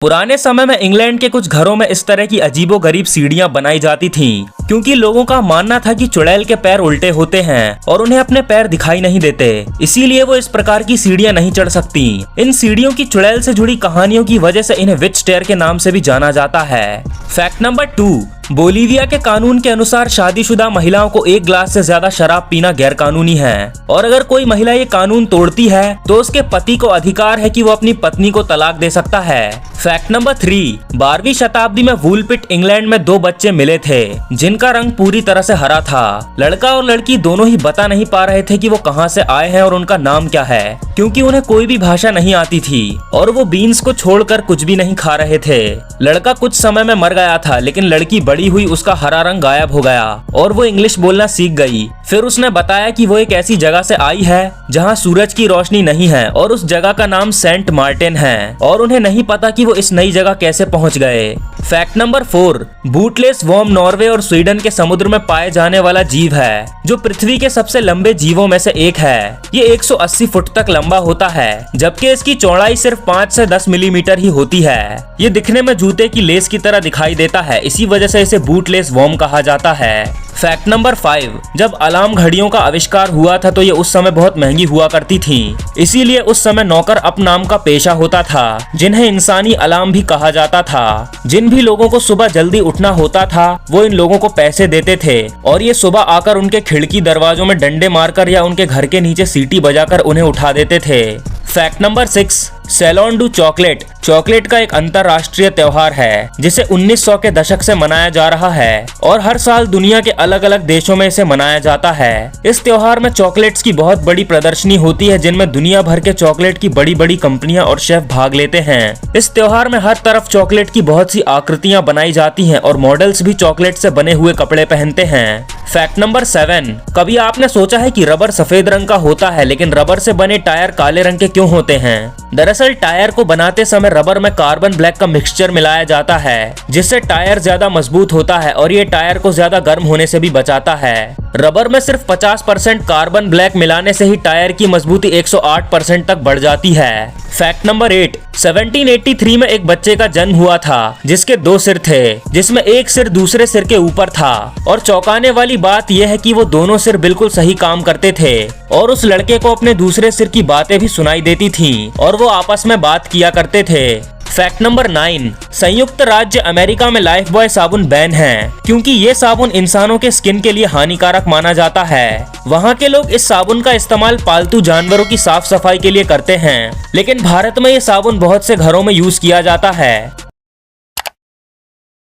पुराने समय में इंग्लैंड के कुछ घरों में इस तरह की अजीबोगरीब सीढ़ियां बनाई जाती थीं, क्योंकि लोगों का मानना था कि चुड़ैल के पैर उल्टे होते हैं और उन्हें अपने पैर दिखाई नहीं देते, इसीलिए वो इस प्रकार की सीढ़ियां नहीं चढ़ सकती। इन सीढ़ियों की चुड़ैल से जुड़ी कहानियों की वजह से इन्हें विच स्टेयर के नाम से भी जाना जाता है। फैक्ट नंबर 2, बोलीविया के कानून के अनुसार शादीशुदा महिलाओं को 1 ग्लास से ज्यादा शराब पीना गैर कानूनी है, और अगर कोई महिला ये कानून तोड़ती है तो उसके पति को अधिकार है कि वो अपनी पत्नी को तलाक दे सकता है। फैक्ट नंबर 3, 12वीं शताब्दी में वुलपिट इंग्लैंड में 2 बच्चे मिले थे जिनका रंग पूरी तरह से हरा था। लड़का और लड़की दोनों ही बता नहीं पा रहे थे कि वो कहां से आए हैं और उनका नाम क्या है, क्योंकि उन्हें कोई भी भाषा नहीं आती थी और वो बीन्स को छोड़कर कुछ भी नहीं खा रहे थे। लड़का कुछ समय में मर गया था, लेकिन लड़की बड़ी हुई उसका हरा रंग गायब हो गया और वो इंग्लिश बोलना सीख गई। फिर उसने बताया कि वो एक ऐसी जगह से आई है जहां सूरज की रोशनी नहीं है और उस जगह का नाम सेंट मार्टिन है, और उन्हें नहीं पता कि वो इस नई जगह कैसे पहुंच गए। फैक्ट नंबर 4, बूटलेस वर्म नॉर्वे और स्वीडन के समुद्र में पाए जाने वाला जीव है जो पृथ्वी के सबसे लंबे जीवों में से एक है। ये 180 फुट तक लंबा होता है, जबकि इसकी चौड़ाई सिर्फ 5 से 10 मिलीमीटर ही होती है। ये दिखने में जूते की लेस की तरह दिखाई देता है, इसी वजह से इसे बूटलेस वर्म कहा जाता है। फैक्ट नंबर 5, जब अलार्म घड़ियों का आविष्कार हुआ था तो ये उस समय बहुत महंगी हुआ करती थी, इसीलिए उस समय नौकर अप नाम का पेशा होता था जिन्हें इंसानी अलार्म भी कहा जाता था। जिन भी लोगों को सुबह जल्दी उठना होता था वो इन लोगों को पैसे देते थे और ये सुबह आकर उनके खिड़की दरवाजों में डंडे मारकर या उनके घर के नीचे सीटी बजाकर उन्हें उठा देते थे। Fact number 6, Salon du Chocolat chocolate का एक अंतरराष्ट्रीय त्योहार है जिसे 1900 के दशक से मनाया जा रहा है और हर साल दुनिया के अलग अलग देशों में इसे मनाया जाता है। इस त्योहार में चॉकलेट्स की बहुत बड़ी प्रदर्शनी होती है जिनमें दुनिया भर के चॉकलेट की बड़ी बड़ी कंपनियां और शेफ भाग लेते हैं। इस त्योहार में हर तरफ चॉकलेट की बहुत सी आकृतियां बनाई जाती हैं और मॉडल्स भी चॉकलेट से बने हुए कपड़े पहनते हैं। फैक्ट नंबर 7, कभी आपने सोचा है कि रबर सफेद रंग का होता है लेकिन रबर से बने टायर काले रंग के क्यों होते हैं? दरअसल टायर को बनाते समय रबर में कार्बन ब्लैक का मिक्सचर मिलाया जाता है जिससे टायर ज्यादा मजबूत होता है और ये टायर को ज्यादा गर्म होने से भी बचाता है। रबर में सिर्फ 50% कार्बन ब्लैक मिलाने से ही टायर की मजबूती 108% तक बढ़ जाती है। फैक्ट नंबर 8, 1783 में एक बच्चे का जन्म हुआ था जिसके 2 सिर थे, जिसमें एक सिर दूसरे सिर के ऊपर था, और चौंकाने वाली बात यह है कि वो दोनों सिर बिल्कुल सही काम करते थे और उस लड़के को अपने दूसरे सिर की बातें भी सुनाई देती थीं और वो आपस में बात किया करते थे। फैक्ट नंबर 9, संयुक्त राज्य अमेरिका में लाइफ बॉय साबुन बैन है क्योंकि ये साबुन इंसानों के स्किन के लिए हानिकारक माना जाता है। वहाँ के लोग इस साबुन का इस्तेमाल पालतू जानवरों की साफ सफाई के लिए करते हैं, लेकिन भारत में ये साबुन बहुत से घरों में यूज किया जाता है।